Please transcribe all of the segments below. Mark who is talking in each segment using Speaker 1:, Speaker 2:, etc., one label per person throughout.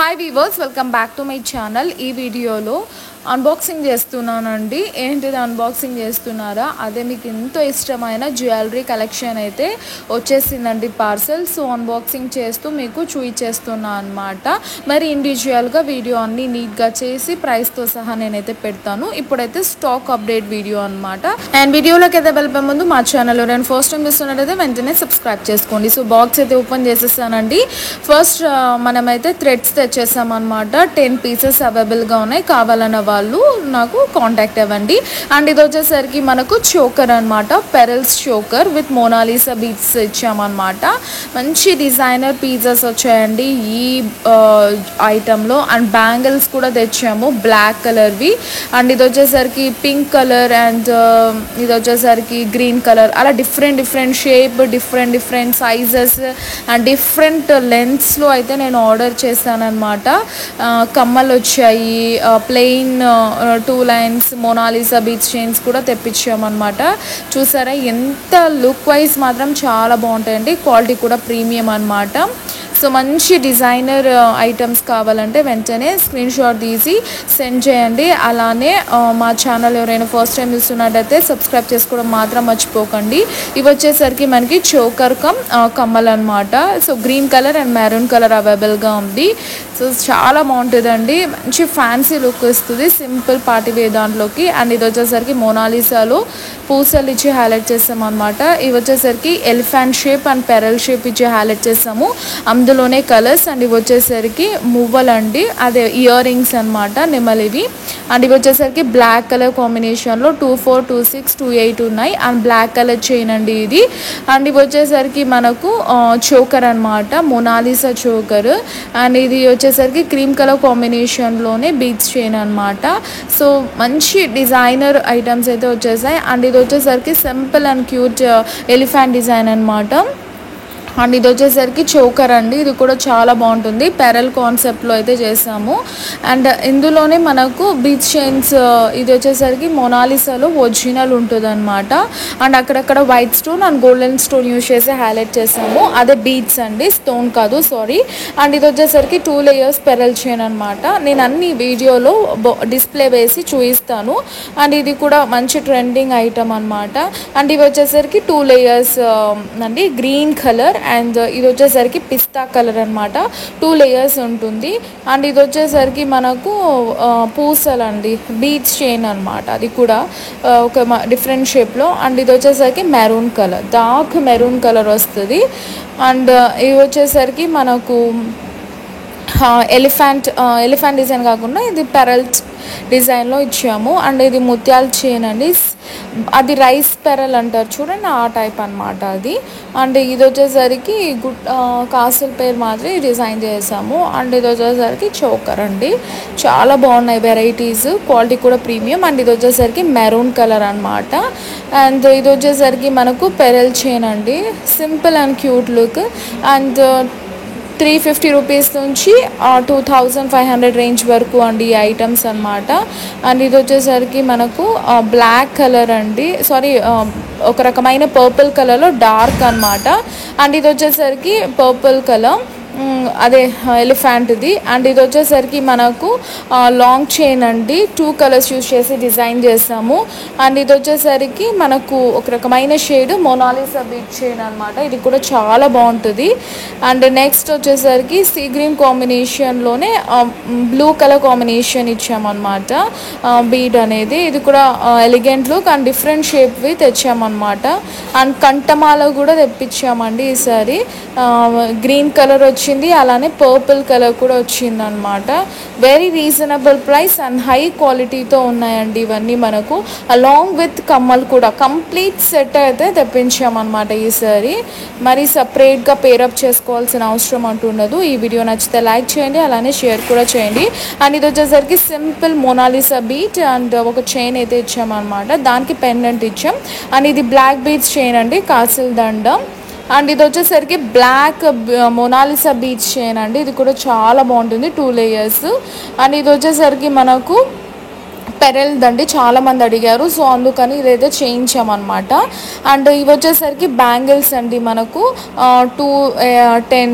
Speaker 1: Hi weavers, welcome back to my channel. ఈ వీడియోలో unboxing చేస్తున్నానండి. ఏంటిది అన్బాక్సింగ్ చేస్తున్నారా? అదే మీకు ఎంతో ఇష్టమైన జ్యువెలరీ కలెక్షన్ అయితే వచ్చేసిందండి పార్సల్. సో అన్బాక్సింగ్ చేస్తూ మీకు చూపించేస్తున్నా అనమాట. మరి ఇండివిజువల్గా వీడియో అన్నీ నీట్గా చేసి ప్రైస్తో సహా నేనైతే పెడతాను. ఇప్పుడైతే స్టాక్ అప్డేట్ వీడియో అనమాట. అండ్ వీడియోలోకి అయితే వెళ్ళే ముందు మా ఛానల్ ఎవరైనా ఫస్ట్ టైం చూస్తున్నట్టయితే వెంటనే సబ్స్క్రైబ్ చేసుకోండి. సో బాక్స్ అయితే ఓపెన్ చేసేసానండి. ఫస్ట్ మనమైతే థ్రెడ్స్ తెచ్చేసామన్నమాట. 10 పీసెస్ అవైలబుల్గా ఉన్నాయి. కావాలన్న వాళ్ళు నాకు కాంటాక్ట్ అవ్వండి. అండ్ ఇది వచ్చేసరికి మనకు చోకర్ అనమాట. Pearls choker with Mona Lisa beads ఇచ్చామన్నమాట. మంచి డిజైనర్ పీసెస్ వచ్చాయండి ఈ ఐటెంలో. అండ్ బ్యాంగిల్స్ కూడా తెచ్చాము బ్లాక్ కలర్వి. అండ్ ఇది వచ్చేసరికి పింక్ కలర్ అండ్ ఇది వచ్చేసరికి గ్రీన్ కలర్, అలా different shape, different sizes and different లెంత్స్లో అయితే నేను ఆర్డర్ చేశానమాట. కమ్మలు వచ్చాయి, plain 2 lines Mona Lisa bead chains కూడా తెప్పించామన్నమాట. చూసారా ఎంత లుక్ వైజ్ మాత్రం చాలా బాగుంటాయండి. క్వాలిటీ కూడా ప్రీమియం అనమాట. సో మంచి డిజైనర్ ఐటమ్స్ కావాలంటే వెంటనే స్క్రీన్ షాట్ తీసి సెండ్ చేయండి. అలానే మా ఛానల్ ఎవరైనా ఫస్ట్ టైం చూస్తున్నట్టయితే సబ్స్క్రైబ్ చేసుకోవడం మాత్రం మర్చిపోకండి. ఇవి వచ్చేసరికి మనకి చోకర్ కమ్మలు అనమాట. So green colour and maroon colour అవైలబుల్గా ఉంది. సో చాలా బాగుంటుందండి. మంచి ఫ్యాన్సీ లుక్ వస్తుంది సింపుల్ పార్టీ వే దాంట్లోకి. అండ్ ఇది వచ్చేసరికి మోనాలిసాలో పూసలు ఇచ్చి హైలైట్ చేస్తాం అనమాట. ఇవి వచ్చేసరికి elephant shape and pearl shape ఇచ్చి హైలైట్ చేస్తాము. అందులోనే కలర్స్. అండ్ ఇవి వచ్చేసరికి మువ్వలండి, అదే ఇయర్ రింగ్స్ అనమాట, నెమలివి. అండ్ ఇవి వచ్చేసరికి బ్లాక్ కలర్ కాంబినేషన్లో 24, 26, 28 ఉన్నాయి. అండ్ బ్లాక్ కలర్ చైన్ అండి ఇది. అండ్ ఇవి వచ్చేసరికి మనకు చోకర్ అనమాట, మోనాలిసా చోకర్. అండ్ ఇది వచ్చేసరికి క్రీమ్ కలర్ కాంబినేషన్లోనే బీడ్స్ చైన్ అనమాట. సో మంచి డిజైనర్ ఐటమ్స్ అయితే వచ్చేసాయి. అండ్ ఇది వచ్చేసరికి simple and cute elephant design అనమాట. అండ్ ఇది వచ్చేసరికి చోకర్ అండి. ఇది కూడా చాలా బాగుంటుంది. పెరల్ కాన్సెప్ట్లో అయితే చేసాము. అండ్ ఇందులోనే మనకు బీచ్ చైన్స్, ఇది వచ్చేసరికి మోనాలిసాలో ఒరిజినల్ ఉంటుంది అనమాట. అండ్ అక్కడక్కడ white stone and golden stone use చేసి హైలైట్ చేసాము. అదే బీడ్స్ అండి, స్టోన్ కాదు, సారీ. అండ్ ఇది వచ్చేసరికి 2 లేయర్స్ పెరల్ చైన్ అనమాట. నేను అన్ని వీడియోలో డిస్ప్లే వేసి చూపిస్తాను. అండ్ ఇది కూడా మంచి ట్రెండింగ్ ఐటమ్ అనమాట. అండ్ ఇవి వచ్చేసరికి 2 లేయర్స్ అండి, గ్రీన్ కలర్ అండ్ ఇది వచ్చేసరికి పిస్తా కలర్ అనమాట. 2 లేయర్స్ ఉంటుంది. అండ్ ఇది వచ్చేసరికి మనకు పూసలు అండి, బీచ్ చైన్ అనమాట. అది కూడా ఒక డిఫరెంట్ షేప్లో. అండ్ ఇది వచ్చేసరికి maroon colour, dark maroon colour వస్తుంది. అండ్ ఇవి వచ్చేసరికి మనకు ఎలిఫెంట్ డిజైన్ కాకుండా ఇది పెరల్స్ డిజైన్లో ఇచ్చాము. అండ్ ఇది ముత్యాల చైన్ అండి, అది రైస్ పెరల్ అంటారు చూడండి, ఆ టైప్ అనమాట అది. అండ్ ఇది వచ్చేసరికి కాసుల పేరు మాదిరి డిజైన్ చేసాము. అండ్ ఇది వచ్చేసరికి చోకర్ అండి. చాలా బాగున్నాయి వెరైటీస్, క్వాలిటీ కూడా ప్రీమియం. అండ్ ఇది వచ్చేసరికి మెరూన్ కలర్ అనమాట. అండ్ ఇది వచ్చేసరికి మనకు పెరల్ చైన్ అండి, simple and cute look. And 350 rupees నుంచి 2500 రేంజ్ వరకు అండి ఈ ఐటమ్స్ అనమాట. అండ్ ఇది వచ్చేసరికి మనకు బ్లాక్ కలర్ అండి, సారీ ఒక రకమైన పర్పుల్ కలర్లో డార్క్ అనమాట. అండ్ ఇది వచ్చేసరికి పర్పుల్ కలర్, అదే ఎలిఫెంట్ది. అండ్ ఇది వచ్చేసరికి మనకు లాంగ్ చైన్ అండి, 2 కలర్స్ యూజ్ చేసి డిజైన్ చేసాము. అండ్ ఇది వచ్చేసరికి మనకు ఒక రకమైన షేడ్ మోనాలిసా బీచ్ చైన్ అనమాట. ఇది కూడా చాలా బాగుంటుంది. అండ్ నెక్స్ట్ వచ్చేసరికి సీ గ్రీన్ కాంబినేషన్లోనే బ్లూ కలర్ కాంబినేషన్ ఇచ్చామన్నమాట బీడ్ అనేది. ఇది కూడా ఎలిగెంట్ లుక్ అండ్ డిఫరెంట్ షేప్వి తెచ్చామన్నమాట. అండ్ కంఠమాల కూడా తెప్పించామండి ఈసారి. గ్రీన్ కలర్ వచ్చింది, అలానే పర్పుల్ కలర్ కూడా వచ్చింది అనమాట. Very reasonable price and high క్వాలిటీతో ఉన్నాయండి ఇవన్నీ మనకు. అలాంగ్ విత్ కమ్మలు కూడా కంప్లీట్ సెట్ అయితే తెప్పించామన్నమాట ఈసారి. మరి సపరేట్గా పేరప్ చేసుకోవాల్సిన అవసరం అంటూ ఉండదు. ఈ వీడియో నచ్చితే లైక్ చేయండి, అలానే షేర్ కూడా చేయండి. అండ్ ఇది వచ్చేసరికి సింపుల్ మోనాలిసా బీట్ అండ్ ఒక చైన్ అయితే ఇచ్చామన్నమాట, దానికి పెండెంట్ ఇచ్చాం. అండ్ ఇది బ్లాక్ బీట్స్ చైన్ అండి, కాసుల దండం. అండ్ ఇది వచ్చేసరికి బ్లాక్ మోనాలిసా బీచ్ చైన్ అండి. ఇది కూడా చాలా బాగుంటుంది, 2 లేయర్స్. అండ్ ఇది వచ్చేసరికి మనకు పెరల్దండి, చాలామంది అడిగారు. సో అందుకని ఇదైతే చేయించామన్నమాట. అండ్ ఇవి వచ్చేసరికి బ్యాంగిల్స్ అండి, మనకు 210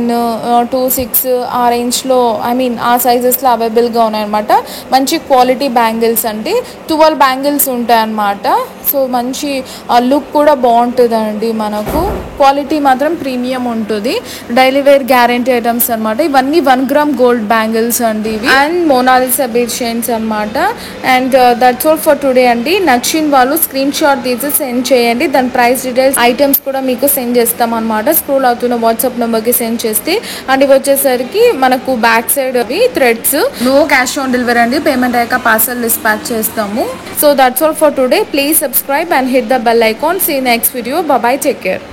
Speaker 1: 26 ఆ రేంజ్లో, ఐ మీన్ ఆ సైజెస్లో అవైలబుల్గా ఉన్నాయన్నమాట. మంచి క్వాలిటీ బ్యాంగిల్స్ అండి, 12 బ్యాంగిల్స్ ఉంటాయన్నమాట. సో మంచి లుక్ కూడా బాగుంటుందండి, మనకు క్వాలిటీ మాత్రం ప్రీమియం ఉంటుంది. డైలీ వేర్ గ్యారంటీ ఐటమ్స్ అనమాట. ఇవన్నీ 1 గ్రామ్ గోల్డ్ బ్యాంగిల్స్ అండి ఇవి. అండ్ మోనాలిసా బీడ్ చైన్స్ అనమాట. And that's all for today అండి. నచ్చిన వాళ్ళు స్క్రీన్ షాట్ తీసి సెండ్ చేయండి. దాని ప్రైస్ డీటెయిల్స్, ఐటమ్స్ కూడా మీకు సెండ్ చేస్తాం అనమాట. స్క్రోల్ అవుతున్న వాట్సాప్ నెంబర్కి సెండ్ చేస్తే. అండ్ ఇవి వచ్చేసరికి మనకు బ్యాక్ సైడ్ అవి threads, no cash on delivery అండి. పేమెంట్ అయ్యాక పార్సల్ డిస్పాచ్ చేస్తాము. So that's all for today. Please subscribe and hit the bell icon. See you next video. Bye bye. Take care.